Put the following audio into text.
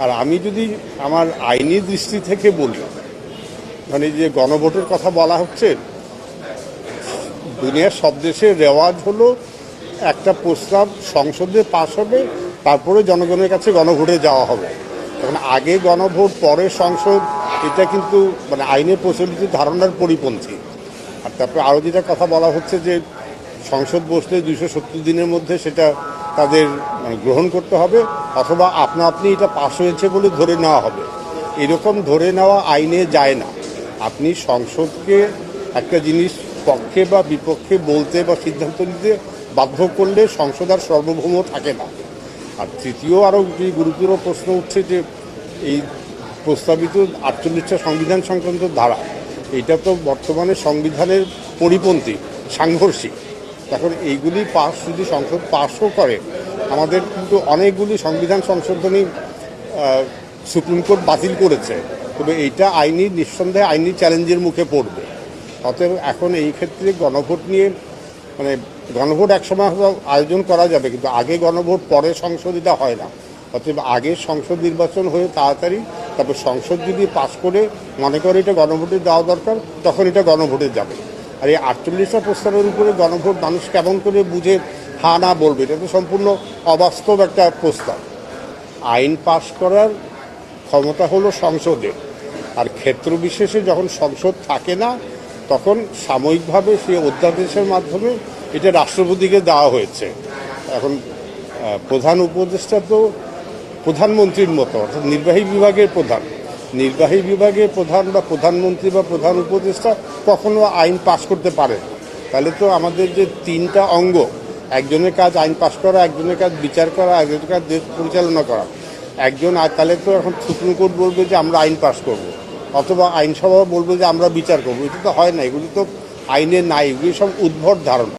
আর আমি যদি আমার আইনি দৃষ্টি থেকে বলি, মানে যে গণভোটের কথা বলা হচ্ছে, দুনিয়ার সব দেশের রেওয়াজ হলো একটা প্রস্তাব সংসদে পাশ হবে, তারপরে জনগণের কাছে গণভোটে যাওয়া হবে। এখন আগে গণভোট পরে সংসদ, এটা কিন্তু মানে আইনের প্রচলিত ধারণার পরিপন্থী। আর তারপরে আরও যেটা কথা বলা হচ্ছে যে সংসদ বসলে 270 দিনের মধ্যে সেটা তাদের মানে গ্রহণ করতে হবে, অথবা আপনা আপনি এটা পাশ হয়েছে বলে ধরে নেওয়া হবে। এরকম ধরে নেওয়া আইনে যায় না। আপনি সংসদকে একটা জিনিস পক্ষে বা বিপক্ষে বলতে বা সিদ্ধান্ত নিতে বাধ্য করলে সংসদ আর সার্বভৌম থাকে না। আর তৃতীয় আরও যে গুরুতর প্রশ্ন উঠছে যে এই প্রস্তাবিত 48টা সংবিধান সংক্রান্ত ধারা, এটা তো বর্তমানে সংবিধানের পরিপন্থী, সাংঘর্ষিক। এখন এইগুলি পাস যদি সংসদ পাসও করে, আমাদের কিন্তু অনেকগুলি সংবিধান সংশোধনী সুপ্রিম কোর্ট বাতিল করেছে, তবে এইটা আইনি নিঃসন্দেহে আইনি চ্যালেঞ্জের মুখে পড়বে। অতএব এখন এই ক্ষেত্রে গণভোট নিয়ে মানে গণভোট একসময় আয়োজন করা যাবে, কিন্তু আগে গণভোট পরে সংসদ এটা হয় না। অতএব আগে সংসদ নির্বাচন হয়ে তাড়াতাড়ি, তারপর সংসদ যদি পাস করে মনে করে এটা গণভোটে দেওয়া দরকার, তখন এটা গণভোটে যাবে। আর এই 48টা প্রস্তাবের উপরে গণভোট মানুষ কেমন করে বুঝে হা না বলবে, এটা তো সম্পূর্ণ অবাস্তব একটা প্রস্তাব। আইন পাস করার ক্ষমতা হলো সংসদের, আর ক্ষেত্র বিশেষে যখন সংসদ থাকে না তখন সাময়িকভাবে সেই অধ্যাদেশের মাধ্যমে এটা রাষ্ট্রপতিকে দেওয়া হয়েছে। এখন প্রধান উপদেষ্টা তো প্রধানমন্ত্রীর মতো, অর্থাৎ নির্বাহী বিভাগের প্রধান বা প্রধানমন্ত্রী বা প্রধান উপদেষ্টা কখনো আইন পাশ করতে পারে। তাহলে তো আমাদের যে তিনটা অঙ্গ, একজনের কাজ আইন পাশ করা, একজনের কাজ বিচার করা, একজনের কাজ দেশ পরিচালনা করা, তাহলে তো এখন সুপ্রিম কোর্ট বলবে যে আমরা আইন পাশ করব, অথবা আইনসভা বলবে যে আমরা বিচার করবো। এটা তো হয় না, এগুলি তো আইনে নাই, এগুলি সব উদ্ভট ধারণা।